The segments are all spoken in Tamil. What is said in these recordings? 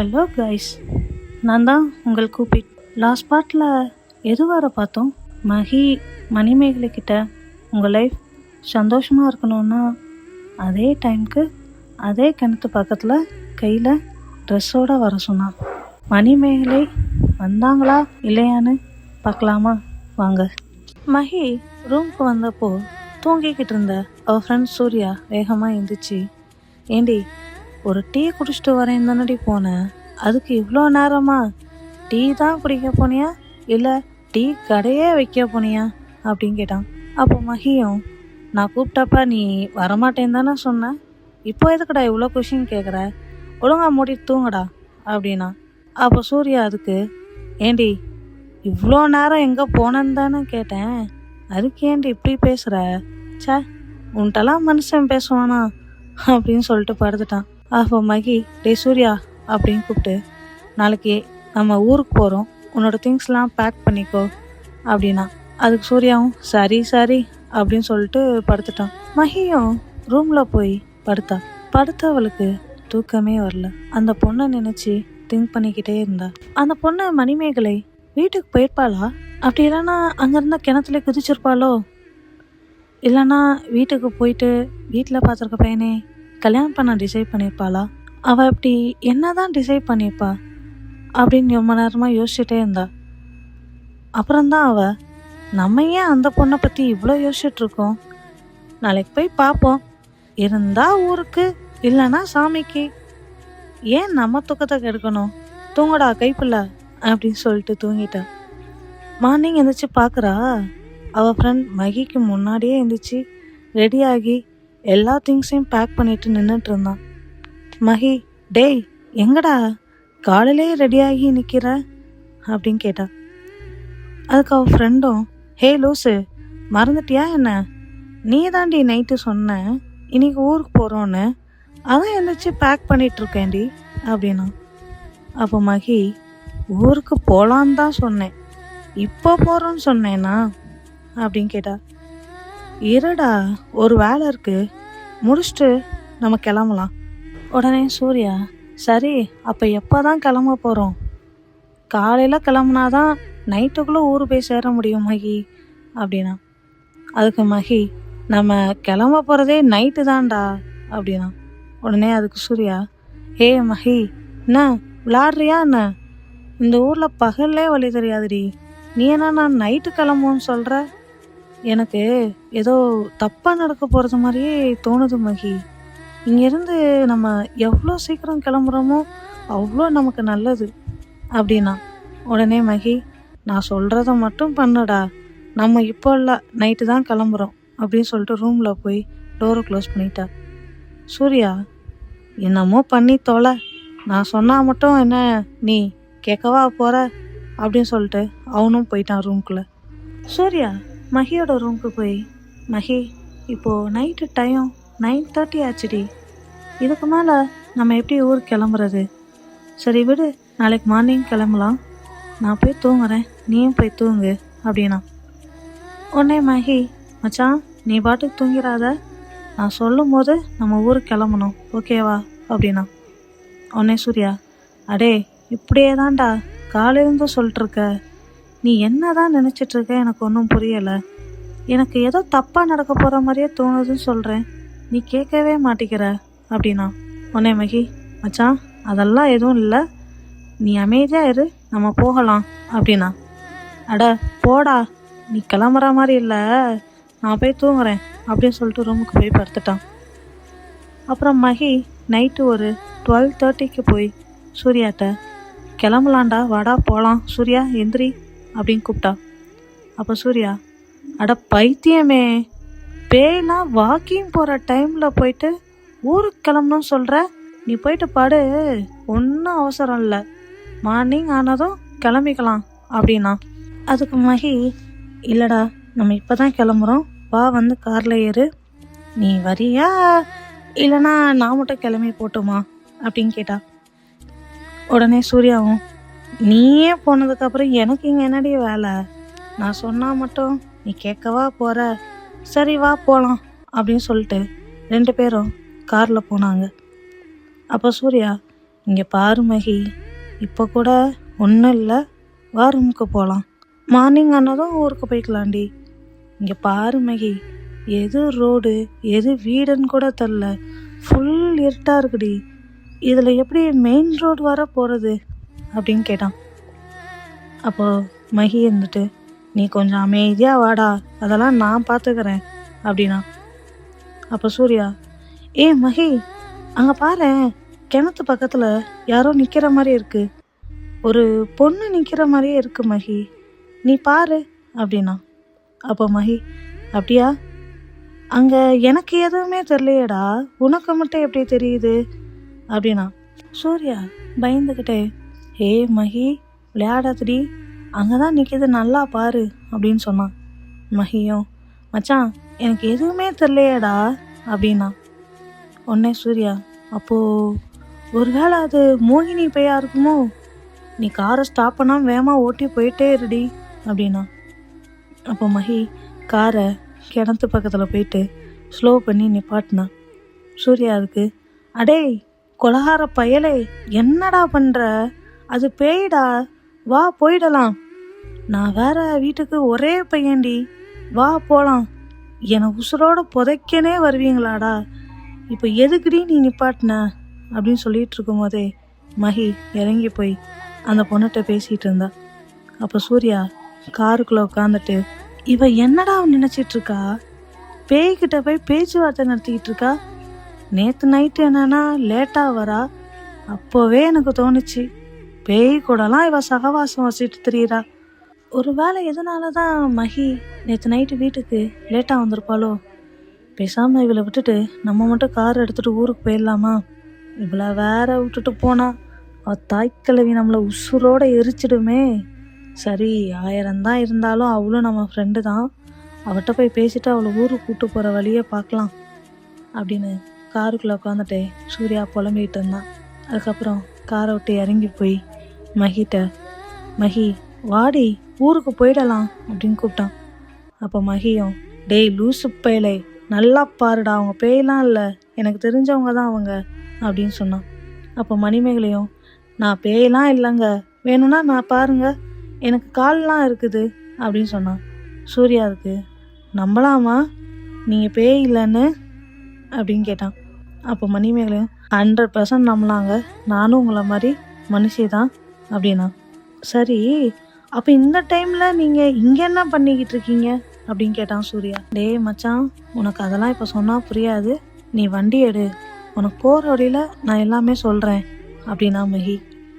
ஹலோ கைஸ், நான் தான் உங்கள் கூப்பிட். லாஸ்ட் பார்ட்டில் எது வர பார்த்தோம்? மணிமேகலை கிட்ட உங்கள் லைஃப் சந்தோஷமாக இருக்கணும்னா அதே டைமுக்கு அதே கிணத்து பக்கத்தில் கையில் ட்ரெஸ்ஸோடு வர சொன்னான். மணிமேகலை வந்தாங்களா இல்லையான்னு பார்க்கலாமா வாங்க. மகி ரூமுக்கு வந்தப்போ தூங்கிக்கிட்டு இருந்த அவள் ஃப்ரெண்ட் சூர்யா வேகமாக எழுந்திரிச்சு, ஏண்டி ஒரு டீ குடிச்சிட்டு வரேன் தானடி போனேன், அதுக்கு இவ்வளோ நேரமா? டீ தான் குடிக்க போனியா இல்லை டீ கடையே வைக்க போனியா அப்படின்னு கேட்டான். அப்போ மகியும், நான் கூப்பிட்டப்ப நீ வரமாட்டேன்னு தானே சொன்னேன், இப்போ எதுக்குடா இவ்வளோ கொஷின் கேட்குற, ஒழுங்கா மூடிட்டு தூங்கடா அப்படின்னா. அப்போ சூர்யா அதுக்கு, ஏண்டி இவ்வளோ நேரம் எங்கே போனேன்னு தானே கேட்டேன், அதுக்கு ஏண்டி இப்படி பேசுகிற, சே உன்ட்டெல்லாம் மனுஷன் பேசுவானா அப்படின்னு சொல்லிட்டு படுத்துட்டான். அப்போ மகி, டே சூர்யா அப்படின்னு கூப்பிட்டு, நாளைக்கு நம்ம ஊருக்கு போகிறோம், உன்னோட திங்ஸ்லாம் பேக் பண்ணிக்கோ அப்படின்னா. அதுக்கு சூர்யாவும் சரி சரி அப்படின்னு சொல்லிட்டு படுத்துட்டான். மகியும் ரூமில் போய் படுத்தவளுக்கு தூக்கமே வரல. அந்த பொண்ணை நினச்சி திங்க் பண்ணிக்கிட்டே இருந்தா. அந்த பொண்ணு மணிமேகலை வீட்டுக்கு போயிருப்பாளா, அப்படி இல்லைன்னா அங்கேருந்தா கிணத்துல குதிச்சிருப்பாளோ, இல்லைன்னா வீட்டுக்கு போயிட்டு வீட்டில் பார்த்துருக்க பையனே கல்யாணம் பண்ண டிசைட் பண்ணியிருப்பாளா, அவள் அப்படி என்ன தான் டிசைட் பண்ணியிருப்பா அப்படின்னு ரொம்ப நேரமாக யோசிச்சுட்டே இருந்தா. அப்புறம்தான் அவள், நம்ம ஏன் அந்த பொண்ணை பற்றி இவ்வளோ யோசிச்சுட்ருக்கோம், நாளைக்கு போய் பார்ப்போம், இருந்தால் ஊருக்கு இல்லைன்னா சாமிக்கு, ஏன் நம்ம தூக்கத்தை கெடுக்கணும், தூங்கடா கைப்பில்ல அப்படின்னு சொல்லிட்டு தூங்கிட்டா. மார்னிங் எழுந்திரிச்சு பார்க்குறா, அவள் ஃப்ரெண்ட் மகிக்கு முன்னாடியே எழுந்திரிச்சு ரெடியாகி எல்லா திங்ஸையும் பேக் பண்ணிட்டு நின்றுட்டு இருந்தான். மகி, டேய் எங்கடா காலையிலே ரெடியாகி நிற்கிற அப்படின்னு கேட்டா. அதுக்கு அவள் ஃப்ரெண்டும், ஹே லூசு மறந்துட்டியா என்ன, நீ தாண்டி நைட்டு சொன்ன இன்னைக்கு ஊருக்கு போகிறோன்னு, அதான் எழுந்திரிச்சு பேக் பண்ணிகிட்ருக்கேன்டி அப்படின்னா. அப்போ மகி, ஊருக்கு போகலான்னு தான் சொன்னேன், இப்போ போகிறோன்னு சொன்னேன்னா அப்படின்னு கேட்டா. இருடா ஒரு வேலை இருக்குது, முடிச்சுட்டு நம்ம கிளம்பலாம். உடனே சூர்யா, சரி அப்போ எப்போ தான் கிளம்ப போகிறோம், காலையில் கிளம்புனாதான் நைட்டுக்குள்ளே ஊர் போய் சேர முடியும் மகி அப்படின்னா. அதுக்கு மகி, நம்ம கிளம்ப போகிறதே நைட்டு தான்டா அப்படின்னா. உடனே அதுக்கு சூர்யா, ஹே மகி என்ன விளாட்றியா என்ன, இந்த ஊரில் பகல்லே வழி தெரியாதுடி, நீ என்ன நான் நைட்டு கிளம்புன்னு சொல்கிற, எனக்கு ஏதோ தப்பாக நடக்க போகிறது மாதிரியே தோணுது மகி, இங்கேருந்து நம்ம எவ்வளோ சீக்கிரம் கிளம்புறோமோ அவ்வளோ நமக்கு நல்லது அப்படின்னா. உடனே மகி, நான் சொல்கிறத மட்டும் பண்ணுடா, நம்ம இப்போ இல்லை நைட்டு தான் கிளம்புறோம் அப்படின்னு சொல்லிட்டு ரூமில் போய் டோரை க்ளோஸ் பண்ணிட்டா. சூர்யா, என்னமோ பண்ணி தொலை, நான் சொன்னால் மட்டும் என்ன நீ கேட்கவா போகிற அப்படின்னு சொல்லிட்டு அவனும் போயிட்டான் ரூம்குள்ளே. சூர்யா மகியோட ரூமுக்கு போய், மகி இப்போது நைட்டு டைம் 9:30 ஆச்சுடி, இதுக்கு மேலே நம்ம எப்படி ஊருக்கு கிளம்புறது, சரி விடு நாளைக்கு மார்னிங் கிளம்பலாம், நான் போய் தூங்குறேன் நீயும் போய் தூங்கு அப்படின்னா. உடனே மகி, மச்சான் நீ பாட்டுக்கு தூங்கிறாத, நான் சொல்லும் போது நம்ம ஊருக்கு கிளம்பணும் ஓகேவா அப்படின்னா. உடனே சூர்யா, அடே இப்படியே தான்டா காலையிலேருந்து சொல்லிட்டுருக்க, நீ என்ன தான் நினச்சிட்ருக்க எனக்கு ஒன்றும் புரியலை, எனக்கு ஏதோ தப்பாக நடக்க போகிற மாதிரியே தோணுதுன்னு சொல்கிறேன், நீ கேட்கவே மாட்டேங்கிற அப்படின்னா. உடனே மகி, மச்சான் அதெல்லாம் எதுவும் இல்லை, நீ அமைதியாக இரு நம்ம போகலாம் அப்படின்னா. அட போடா நீ கிளம்புற மாதிரி இல்லை, நான் போய் தூங்குறேன் அப்படின்னு சொல்லிட்டு ரூமுக்கு போய் படுத்துட்டான். அப்புறம் மகி நைட்டு ஒரு 12:30க்கு போய் சூர்யாட்ட, கிளம்பலாண்டா வாடா போகலாம் சூர்யா எந்திரி அப்படின்னு கூப்பிட்டா. அப்போ சூர்யா, அட பைத்தியமே, பேய்லாம் வாக்கிங் போகிற டைமில் போயிட்டு ஊருக்கு கிளம்பணும்னு சொல்கிற, நீ போயிட்டு படு, ஒன்றும் அவசரம் இல்லை, மார்னிங் ஆனதும் கிளம்பிக்கலாம் அப்படின்னா. அதுக்கு மகி, இல்லைடா நம்ம இப்போ தான் கிளம்புறோம், வா வந்து காரில் ஏறு, நீ வரியா இல்லைனா நான் மட்டும் கிளம்பி போட்டுமா அப்படின்னு கேட்டா. உடனே சூர்யாவும், நீயே போனதுக்கப்புறம் எனக்கு இங்கே என்னடி வேலை, நான் சொன்னால் மட்டும் நீ கேட்கவா போகிற, சரி வா போகலாம் அப்படின்னு சொல்லிட்டு 2 பேரும் காரில் போனாங்க. அப்போ சூர்யா, இங்கே பாரு மகி, இப்போ கூட ஒன்றும் இல்லை, வா ரூமுக்கு போகலாம். மார்னிங் ஆனதும் ஊருக்கு போய்க்கலாண்டி. இங்கே பாரு மகி, எது ரோடு எது வீடுன்னு கூட தெரில, ஃபுல் இருட்டாக இருக்குடி. இதில் எப்படி மெயின் ரோடு வர போகிறது அப்படின்னு கேட்டான். அப்போது மகி இருந்துட்டு, நீ கொஞ்சம் அமைதியாக வாடா, அதெல்லாம் நான் பார்த்துக்கிறேன் அப்படின்னா. அப்போ சூர்யா, ஏ மகி, அங்கே பாரு, கிணத்து பக்கத்தில் யாரோ நிற்கிற மாதிரி இருக்கு, ஒரு பொண்ணு நிற்கிற மாதிரியே இருக்கு மகி, நீ பாரு அப்படின்னா. அப்போ மகி, அப்படியா, அங்கே எனக்கு எதுவுமே தெரியலையேடா, உனக்கு மட்டும் எப்படி தெரியுது அப்படின்னா. சூர்யா பயந்துக்கிட்டே, ஏ மகி விளையாடாதடி, அங்கே தான் நிற்கிது, நல்லா பாரு அப்படின்னு சொன்னான். மகியும், மச்சான் எனக்கு எதுவுமே தெரியலையேடா அப்படின்னா. உடனே சூர்யா, அப்போது ஒருவேளை அது மோகினி பையா இருக்குமோ, நீ காரை ஸ்டாப் பண்ணாமல் வேகமாக ஓட்டி போயிட்டே இருடி அப்படின்னா. அப்போ மகி காரை கிணத்து பக்கத்தில் போயிட்டு ஸ்லோ பண்ணி நிப்பாட்டினான். சூர்யா அதுக்கு, அடே கொலகார பயலே, என்னடா பண்ணுற, அது பேய்டா, வா போயிடலாம், நான் வேற வீட்டுக்கு ஒரே பையன்டி, வா போகலாம், என்னை உசுரோட புதைக்கனே வருவீங்களாடா, இப்போ எதுக்குடி நீ நிப்பாட்டின அப்படின்னு சொல்லிட்டு இருக்கும் போதே மகி இறங்கி போய் அந்த பொண்ணுகிட்ட பேசிகிட்டு இருந்தா. அப்போ சூர்யா காருக்குள்ளே உட்காந்துட்டு, இவ என்னடா நினச்சிட்டு இருக்கா, பேய்கிட்ட போய் பேச்சுவார்த்தை நடத்திக்கிட்டு இருக்கா, நேற்று நைட்டு என்னன்னா லேட்டாக வரா, அப்போவே எனக்கு தோணுச்சு பேய் கூடலாம் இவ சகவாசம் வச்சுட்டு தெரியுறா, ஒரு வேளை எதனால தான் மகி நேற்று நைட்டு வீட்டுக்கு லேட்டாக வந்திருப்பாளோ, பேசாமல் இவளை விட்டுட்டு நம்ம மட்டும் கார் எடுத்துகிட்டு ஊருக்கு போயிடலாமா, இவளை வேற விட்டுட்டு போனா அவள் தாய்க்கிழவி நம்மளை உசுரோடு எரிச்சிடுமே, சரி 1000 தான் இருந்தாலும் அவளும் நம்ம ஃப்ரெண்டு தான், அவட்ட போய் பேசிட்டு அவளை ஊருக்கு கூப்பிட்டு போகிற வழியை பார்க்கலாம் அப்படின்னு காருக்குள்ளே உட்காந்துட்டு சூர்யா புலம்பிகிட்டு இருந்தான். அதுக்கப்புறம் காரை விட்டு இறங்கி போய் மகிட்ட, மகி வாடி ஊருக்கு போயிடலாம் அப்படின்னு கூப்பிட்டான். அப்போ மகியும், டேய் லூசு பயலே, நல்லா பாருடா, அவங்க பேயெல்லாம் இல்லை, எனக்கு தெரிஞ்சவங்க தான் அவங்க அப்படின்னு சொன்னான். அப்போ மணிமேகலையும், நான் பேயெல்லாம் இல்லைங்க, வேணும்னா நான் பாருங்க, எனக்கு கால்லாம் இருக்குது அப்படின்னு சொன்னான். சூர்யாவுக்கு, நம்பலாமா நீங்கள் பேய் இல்லைன்னு அப்படின்னு கேட்டான். அப்போ மணிமேகலையும், 100% நம்பலாங்க, நானும் உங்களை மாதிரி மனுஷி தான் அப்படின்னா. சரி, அப்போ இந்த டைமில் நீங்கள் இங்கே என்ன பண்ணிக்கிட்டு இருக்கீங்க அப்படின்னு கேட்டான் சூர்யா. டேய் மச்சான், உனக்கு அதெல்லாம் இப்போ சொன்னால் புரியாது, நீ வண்டி எடு, உனக்கு போகிற வழியில் நான் எல்லாமே சொல்கிறேன் அப்படின்னா மகி.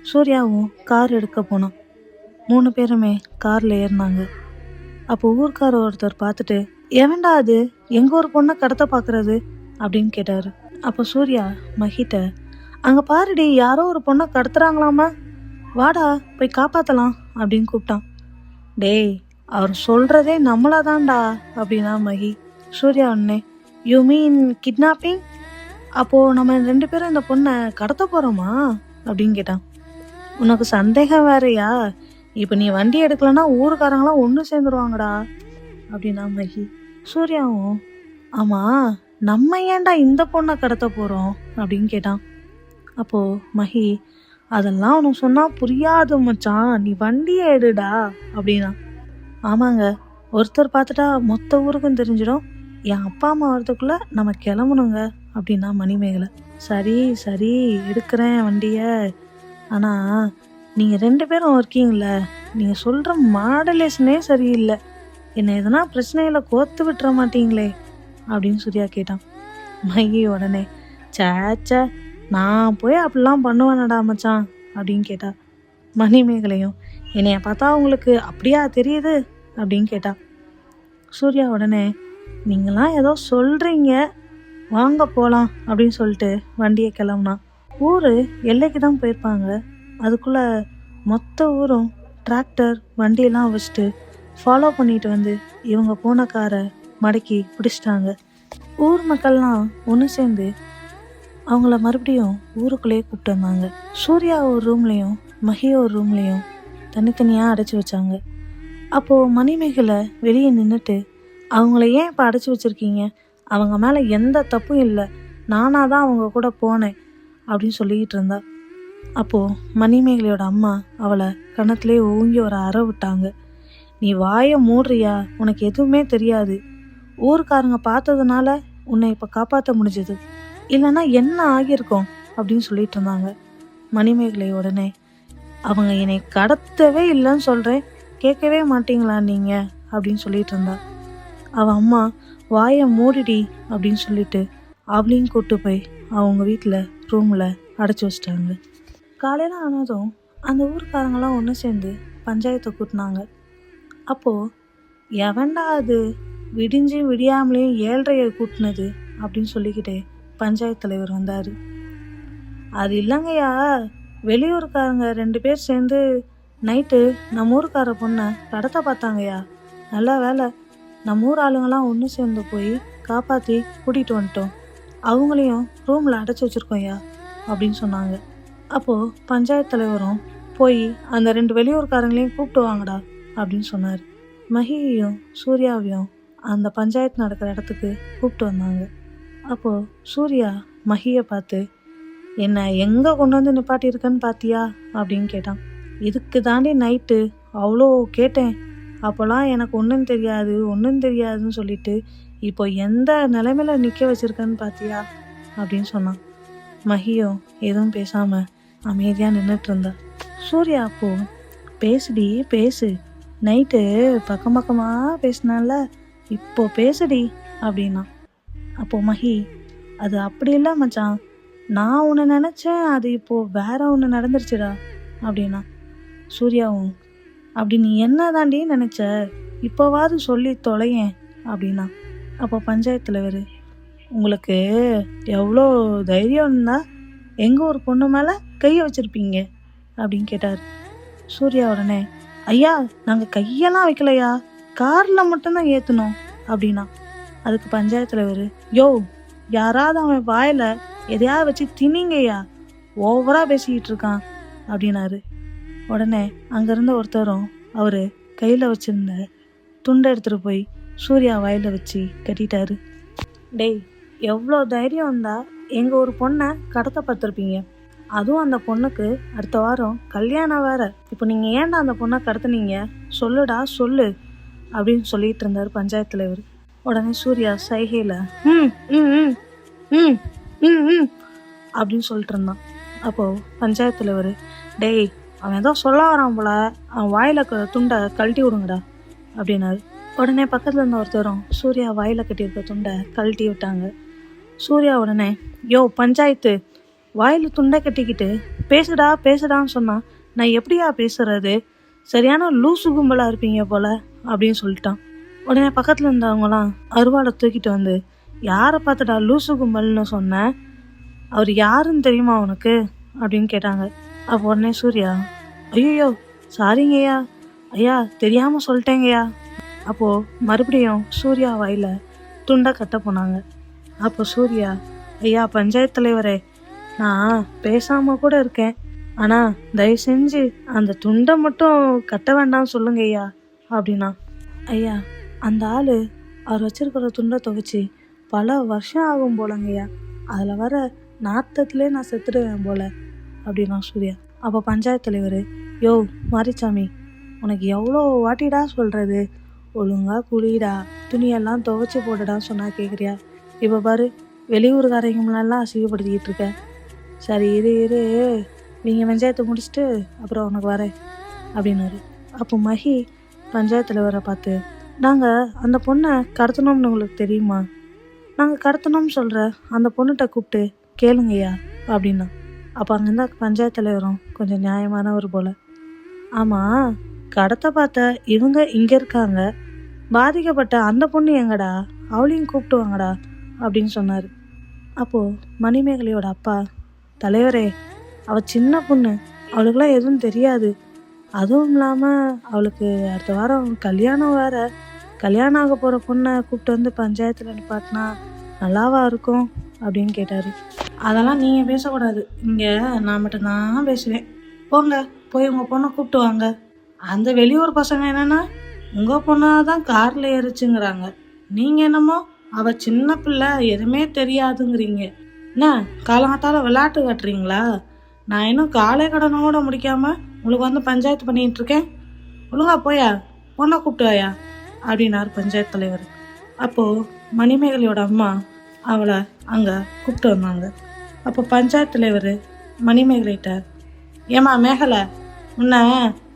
சூர்யாவும் கார் எடுக்க போனான். 3 பேருமே காரில் ஏறினாங்க. அப்போ ஊர்க்கார ஒருத்தர் பார்த்துட்டு, எவன்டா அது எங்கள் ஒரு பொண்ணை கடத்த பார்க்குறது அப்படின்னு கேட்டார். அப்போ சூர்யா மகிட்ட, அங்கே பாருடி, யாரோ ஒரு பொண்ணை கடத்துறாங்களாமா, வாடா போய் காப்பாற்றலாம் அப்படின்னு கூப்பிட்டான். டேய் அவர் சொல்கிறதே நம்மளாதான்டா அப்படின்னா மகி. சூர்யா உடனே, யூ மீன் கிட்னாப்பிங், அப்போது நம்ம 2 பேரும் இந்த பொண்ணை கடத்த போகிறோமா அப்படின்னு கேட்டான். உனக்கு சந்தேகம் வேறையா, இப்போ நீ வண்டி எடுக்கலன்னா ஊருக்காரங்களாம் ஒன்று சேர்ந்துருவாங்கடா அப்படின்னா மகி. சூர்யாவும், ஆமாம் நம்ம ஏன்டா இந்த பொண்ணை கடத்த போகிறோம் அப்படின்னு கேட்டான். அப்போது மகி, அதெல்லாம் உனக்கு சொன்னால் புரியாது மச்சான், நீ வண்டியை எடுடா அப்படின்னா. ஆமாங்க, ஒருத்தர் பார்த்துட்டா மொத்த ஊருக்கும் தெரிஞ்சிடும், என் அப்பா அம்மா வரதுக்குள்ளே நம்ம கிளம்பணுங்க அப்படின்னா மணிமேகலை. சரி சரி எடுக்கிறேன் வண்டியை, ஆனால் நீங்கள் 2 பேரும் இருக்கீங்கள, நீங்கள் சொல்கிற மாடலேஷனே சரியில்லை, என்னை எதனா பிரச்சனையில் கோர்த்து விட்டுற மாட்டீங்களே அப்படின்னு சூர்யா கேட்டான். மகி உடனே, சேச்ச நான் போய் அப்படிலாம் பண்ணுவேனடா மச்சான் அப்படின்னு கேட்டா. மணிமேகலையும், என்னைய பார்த்தா உங்களுக்கு அப்படியா தெரியுது அப்படின்னு கேட்டா. சூர்யா உடனே, நீங்களாம் ஏதோ சொல்கிறீங்க, வாங்க போகலாம் அப்படின்னு சொல்லிட்டு வண்டியை கிளம்புனான். ஊர் எல்லைக்கு தான் போயிருப்பாங்க. அதுக்குள்ளே மொத்த ஊரும் டிராக்டர் வண்டியெல்லாம் வச்சுட்டு ஃபாலோ பண்ணிட்டு வந்து இவங்க போன காரை மடக்கி பிடிச்சிட்டாங்க. ஊர் மக்கள்லாம் ஒன்று சேர்ந்து அவங்கள மறுபடியும் ஊருக்குள்ளேயே கூப்பிட்டு வந்தாங்க. சூர்யா ஒரு ரூம்லேயும் மகி ஒரு ரூம்லேயும் தனித்தனியாக அடைச்சி வச்சாங்க. அப்போது மணிமேகலை வெளியே நின்றுட்டு, அவங்கள ஏன் இப்போ அடைச்சி வச்சுருக்கீங்க, அவங்க மேலே எந்த தப்பும் இல்லை, நானாக தான் அவங்க கூட போனேன் அப்படின்னு சொல்லிக்கிட்டு இருந்தா. அப்போது மணிமேகலையோட அம்மா அவளை கணத்திலே ஓங்கி ஒரு அறை விட்டாங்க. நீ வாயை மூடுறியா, உனக்கு எதுவுமே தெரியாது. ஊருக்காரங்க பார்த்ததுனால உன்னை இப்போ காப்பாற்ற முடிஞ்சது, இல்லைன்னா என்ன ஆகியிருக்கும் அப்படின்னு சொல்லிட்டு இருந்தாங்க. மணிமேகலை உடனே, அவங்க என்னை கடத்தவே இல்லைன்னு சொல்கிறேன், கேட்கவே மாட்டீங்களா நீங்கள் அப்படின்னு சொல்லிட்டு இருந்தா. அவள் அம்மா வாயை மூடிடி அப்படின்னு சொல்லிட்டு அவளையும் கூப்பிட்டு போய் அவங்க வீட்டில் ரூமில் அடைச்சி வச்சிட்டாங்க. காலையில் ஆனதும் அந்த ஊருக்காரங்களாம் ஒன்று சேர்ந்து பஞ்சாயத்தை கூட்டினாங்க. அப்போது எவன்டா அது விடிஞ்சு விடியாமலேயும் 7:30 கூட்டினது அப்படின்னு சொல்லிக்கிட்டே பஞ்சாயத்து தலைவர் வந்தார். அது இல்லைங்கய்யா, வெளியூருக்காரங்க 2 பேர் சேர்ந்து நைட்டு நம்ம ஊருக்கார பொண்ணை கடத்த பார்த்தாங்கய்யா. நல்ல வேலை நம்ம ஊர் ஆளுங்கெல்லாம் ஒன்று சேர்ந்து போய் காப்பாற்றி கூட்டிகிட்டு வந்துட்டோம். அவங்களையும் ரூமில் அடைச்சி வச்சுருக்கோம்யா அப்படின்னு சொன்னாங்க. அப்போது பஞ்சாயத்து தலைவரும் போய் அந்த 2 வெளியூர்காரங்களையும் கூப்பிட்டு வாங்கடா அப்படின்னு சொன்னார். மகியையும் சூர்யாவையும் அந்த பஞ்சாயத்து நடக்கிற இடத்துக்கு கூப்பிட்டு வந்தாங்க. அப்போது சூர்யா மகியை பார்த்து, என்னை எங்கே கொண்டு வந்து நிப்பாட்டியிருக்கேன்னு பார்த்தியா அப்படின்னு கேட்டான். இதுக்கு தாண்டி நைட்டு அவ்வளோ கேட்டேன், அப்போல்லாம் எனக்கு ஒன்றும் தெரியாதுன்னு சொல்லிட்டு இப்போ எந்த நிலைமையில நிற்க வச்சிருக்கேன்னு பார்த்தியா அப்படின்னு சொன்னான். மகியும் எதுவும் பேசாமல் அமைதியாக நின்றுட்டு இருந்தா. சூர்யா அப்போ, பேசுடி பேசு, நைட்டு பக்கம் பக்கமாக பேசினால இப்போ பேசுடி அப்படின்னா. அப்போது மகி, அது அப்படி இல்லை மச்சான், நான் ஒன்று நினச்சேன், அது இப்போது வேற ஒன்று நடந்துருச்சுடா அப்படின்னா. சூர்யாவும், அப்படி நீ என்ன தாண்டி நினச்ச, இப்போவாது சொல்லி தொலையேன் அப்படின்னா. அப்போ பஞ்சாயத்து தலைவர், உங்களுக்கு எவ்வளோ தைரியம் இருந்தால் எங்கள் ஒரு பொண்ணு மேலே கையை வச்சுருப்பீங்க அப்படின்னு கேட்டார். சூர்யா உடனே, ஐயா நாங்கள் கையெல்லாம் வைக்கலையா, காரில் மட்டும்தான் ஏற்றணும் அப்படின்னா. அதுக்கு பஞ்சாயத்து தலைவர், யோ யாராவது அவன் வாயில் எதையாவது வச்சு திணிங்கய்யா, ஓவராக பேசிக்கிட்டு இருக்கான் அப்படின்னாரு. உடனே அங்கேருந்த ஒருத்தரும் அவர் கையில் வச்சுருந்த துண்டை எடுத்துகிட்டு போய் சூர்யா வாயில் வச்சு கட்டிட்டாரு. டேய், எவ்வளோ தைரியம் இருந்தால் எங்கள் ஒரு பொண்ணை கடத்த பார்த்துருப்பீங்க, அதுவும் அந்த பொண்ணுக்கு அடுத்த வாரம் கல்யாணம் வேற. இப்போ நீங்கள் ஏன்டா அந்த பொண்ணை கடத்துனீங்க, சொல்லுடா சொல்லு அப்படின்னு சொல்லிட்டு இருந்தார் பஞ்சாயத்து தலைவர். உடனே சூர்யா சைகையில் ம் ம் ம் ம் ம் ம் அப்படின்னு சொல்லிட்டு இருந்தான். அப்போது பஞ்சாயத்து தலைவர், டேய் அவன் ஏதோ சொல்ல வரான் போல, அவன் வாயில் துண்டை கழட்டி விடுங்கடா அப்படின்னாரு. உடனே பக்கத்தில் இருந்த ஒருத்தரும் சூர்யா வாயில் கட்டியிருக்க துண்டை கழட்டி விட்டாங்க. சூர்யா உடனே, யோ பஞ்சாயத்து, வாயில் துண்டை கட்டிக்கிட்டு பேசுடான்னு சொன்னான், நான் எப்படியா பேசுறது, சரியான லூசு கும்பலாக இருப்பீங்க போல அப்படின்னு சொல்லிட்டான். உடனே பக்கத்தில் இருந்தவங்களாம் அருவாளை தூக்கிட்டு வந்து, யாரை பார்த்துடா லூசு கும்பல்னு சொன்னேன், அவர் யாருன்னு தெரியுமா உனக்கு அப்படின்னு கேட்டாங்க. அப்போ உடனே சூர்யா, ஐயோ சாரிங்கய்யா, ஐயா தெரியாமல் சொல்லிட்டேங்கய்யா. அப்போது மறுபடியும் சூர்யா வாயில் துண்டை கட்ட போனாங்க. அப்போ சூர்யா, ஐயா பஞ்சாயத்து தலைவரே, நான் பேசாமல் கூட இருக்கேன், ஆனால் தயவு செஞ்சு அந்த துண்டை மட்டும் கட்ட வேண்டாம்னு சொல்லுங்க ஐயா அப்படின்னா. ஐயா அந்த ஆள் அவர் வச்சிருக்கிற துண்டை துவைச்சி பல வருஷம் ஆகும் போலங்கய்யா, அதில் வர நாத்தத்திலே நான் செத்துடுவேன் போல அப்படின்னா சூர்யா. அப்போ பஞ்சாயத்து தலைவர், யோ மாரிச்சாமி, உனக்கு எவ்வளோ வாட்டிடா சொல்கிறது, ஒழுங்காக குளிடா, துணியெல்லாம் துவைச்சி போட்டுடா சொன்னால் கேட்குறியா, இப்போ பாரு வெளியூர்காரங்களாம் அசிங்கப்படுத்திக்கிட்டு இருக்க, சரி இரு நீங்கள் பஞ்சாயத்தை முடிச்சுட்டு அப்புறம் உனக்கு வரேன் அப்படின்னாரு. அப்போ மகி பஞ்சாயத்து தலைவரை பார்த்து, நாங்கள் அந்த பொண்ணை கடத்தணும்னு உங்களுக்கு தெரியுமா, நாங்கள் கடத்தணும்னு சொல்கிற அந்த பொண்ணுகிட்ட கூப்பிட்டு கேளுங்கய்யா அப்படின்னா. அப்போ அங்கேருந்த பஞ்சாயத்து தலைவரும் கொஞ்சம் நியாயமானவர் போல், ஆமாம் கடத்த பார்த்த இவங்க இங்கே இருக்காங்க, பாதிக்கப்பட்ட அந்த பொண்ணு எங்கடா, அவளையும் கூப்பிட்டு வாங்கடா அப்படின்னு சொன்னார். அப்போது மணிமேகலையோட அப்பா, தலைவரே அவள் சின்ன பொண்ணு, அவளுக்கெல்லாம் எதுவும் தெரியாது, அதுவும் இல்லாமல் அவளுக்கு அடுத்த வாரம் கல்யாணம் வேறு, கல்யாணம் ஆக போகிற பொண்ணை கூப்பிட்டு வந்து பஞ்சாயத்தில் நிப்பாட்டினா நல்லாவா இருக்கும் அப்படின்னு கேட்டார். அதெல்லாம் நீங்கள் பேசக்கூடாது, இங்கே நான் மட்டும்தான் பேசுவேன், போங்க போய் உங்கள் பொண்ணை கூப்பிட்டு வாங்க. அந்த வெளியூர் பசங்க என்னென்னா உங்கள் பொண்ணாக தான் காரில் ஏறிச்சுங்கிறாங்க, நீங்கள் என்னமோ அவள் சின்ன பிள்ளை எதுவுமே தெரியாதுங்கிறீங்க, என்ன காலங்காத்தால விளையாட்டு காட்டுறீங்களா, நான் இன்னும் காலை கடனோட முடிக்காமல் உங்களுக்கு வந்து பஞ்சாயத்து பண்ணிகிட்டு இருக்கேன். ஒழுங்கா போயா, பொண்ணை கூப்பிட்டு வாயா அப்படின்னார் பஞ்சாயத்து தலைவர். அப்போது மணிமேகலையோட அம்மா அவளை அங்கே கூப்பிட்டு வந்தாங்க. அப்போ பஞ்சாயத்து தலைவர் மணிமேகலைகிட்ட, ஏம்மா மேகலை, உன்னை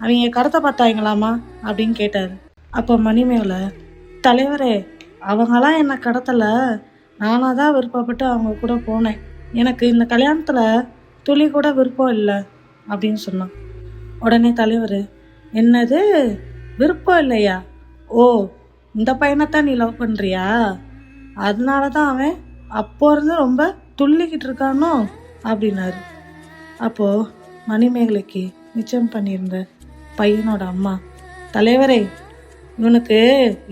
அவங்க கடத்த பார்த்தாங்களாமா அப்படின்னு கேட்டார். அப்போ மணிமேகலை, தலைவரே, அவங்களாம் என்னை கடத்தலை, நானாக தான் விருப்பப்பட்டு அவங்க கூட போனேன். எனக்கு இந்த கல்யாணத்தில் துளி கூட விருப்பம் இல்லை அப்படின்னு சொன்னான். உடனே தலைவர், என்னது விருப்பம் இல்லையா? ஓ, இந்த பையனைத்தான் நீ லவ் பண்ணுறியா? அதனால தான் அவன் அப்போ இருந்து ரொம்ப துள்ளிக்கிட்டு இருக்கானோ அப்படின்னாரு. அப்போது மணிமேகலைக்கு நிச்சயம் பண்ணியிருந்த பையனோட அம்மா, தலைவரே, இவனுக்கு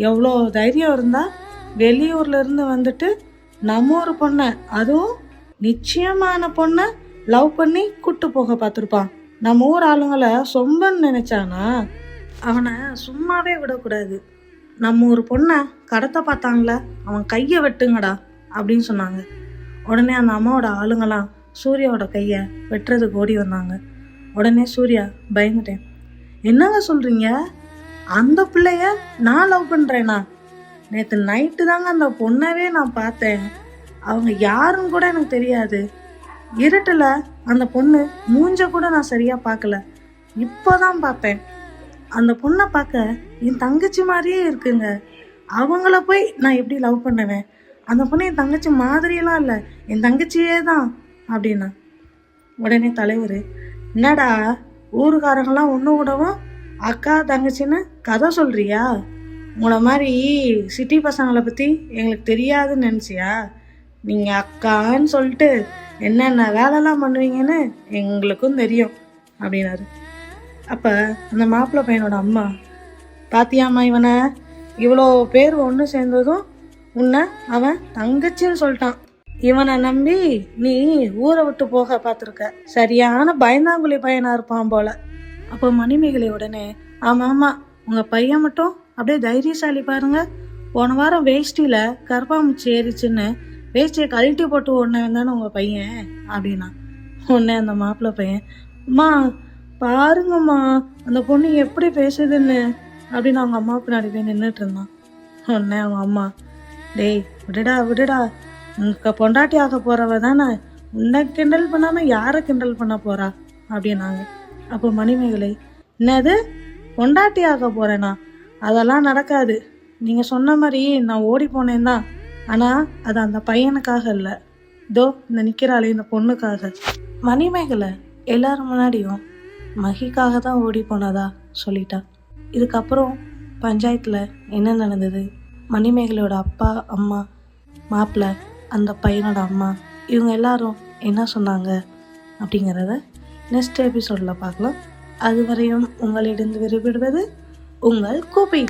எவ்வளோ தைரியம் இருந்தால் வெளியூர்ல இருந்து வந்துட்டு நம்ம ஒரு பொண்ணை, அதுவும் நிச்சயமான பொண்ணை லவ் பண்ணி கூட்டு போக பார்த்துருப்பான். நம்ம ஊர் ஆளுங்களை சொம்பன்னு நினைச்சானா? அவனை சும்மாவே விடக்கூடாது. நம்ம ஒரு பொண்ணை கடத்த பார்த்தாங்களே, அவன் கையை வெட்டுங்கடா அப்படின்னு சொன்னாங்க. உடனே அந்த அம்மாவோட ஆளுங்களாம் சூர்யாவோட கையை வெட்டுறதுக்கு ஓடி வந்தாங்க. உடனே சூர்யா பயந்துட்டேன். என்னங்க சொல்கிறீங்க? அந்த பிள்ளைய நான் லவ் பண்ணுறேனா? நேற்று நைட்டு தாங்க அந்த பொண்ணவே நான் பார்த்தேன். அவங்க யாருன்னு கூட எனக்கு தெரியாது. இருட்டில் அந்த பொண்ணு மூஞ்ச கூட நான் சரியாக பார்க்கல. இப்போ தான் பார்த்தேன். அந்த பொண்ணை பார்க்க என் தங்கச்சி மாதிரியே இருக்குங்க. அவங்கள போய் நான் எப்படி லவ் பண்ணுவேன்? அந்த பொண்ணு என் தங்கச்சி மாதிரியெல்லாம் இல்லை, என் தங்கச்சியே தான் அப்படின்னா. உடனே தலைவர், என்னடா ஊருக்காரங்களாம் ஒன்று கூடவும் அக்கா தங்கச்சின்னு கதை சொல்கிறியா? உங்களை மாதிரி சிட்டி பசங்களை பற்றி எங்களுக்கு தெரியாதுன்னு நினச்சியா? நீங்கள் அக்கான்னு சொல்லிட்டு என்னென்ன வேலைலாம் பண்ணுவீங்கன்னு எங்களுக்கும் தெரியும் அப்படின்னாரு. அப்போ அந்த மாப்பிள்ளை பையனோட அம்மா, பாத்தியாம்மா, இவனை இவ்வளோ பேர் ஒன்று சேர்ந்ததும் உன்னை அவன் தங்கச்சின்னு சொல்லிட்டான். இவனை நம்பி நீ ஊரை விட்டு போக பார்த்துருக்க. சரியான பயந்தாங்குழி பையனாக இருப்பான் போல. அப்போ மணிமேகலை உடனே, ஆமாம் ஆமாம், உங்கள் பையன் மட்டும் அப்படியே தைரியசாலி பாருங்க. போன வாரம் வேஷ்டியில் கருப்பாம்பூச்சி ஏறிச்சுன்னு வேஷ்டியை கழட்டி போட்டு ஓடினவன் தானே உங்கள் பையன் அப்படின்னா. உடனே அந்த மாப்பிள்ளை பையன், அம்மா பாருங்கம்மா அந்த பொண்ணு எப்படி பேசுதுன்னு அப்படின்னு அவங்க அம்மா பின்னாடி போய் நின்றுட்டு இருந்தான். உடனே அவங்க அம்மா, டேய் விடுடா விடுடா, உங்க பொண்டாட்டி ஆக போறவ தானே, உன்னை கிண்டல் பண்ணாமல் யாரை கிண்டல் பண்ண போறா அப்படின்னாங்க. அப்போ மணிமேகலை, என்னது பொண்டாட்டி ஆக போறேனா? அதெல்லாம் நடக்காது. நீங்கள் சொன்ன மாதிரி நான் ஓடி போனேன் தான், ஆனால் அது அந்த பையனுக்காக இல்லை, இதோ இந்த நிற்கிறாளே இந்த பொண்ணுக்காக. மணிமேகலை எல்லாரும் முன்னாடியும் மகிக்காக தான் ஓடி போனதா சொல்லிட்டா. இதுக்கப்புறம் பஞ்சாயத்தில் என்ன நடந்தது, மணிமேகலையோட அப்பா அம்மா, மாப்பிள்ளை, அந்த பையனோட அம்மா, இவங்க எல்லாரும் என்ன சொன்னாங்க அப்படிங்கிறத நெக்ஸ்ட் எபிசோடில் பார்க்கலாம். அதுவரையும் உங்களிடம் விரும்பிடுவது உங்கள் கோபி.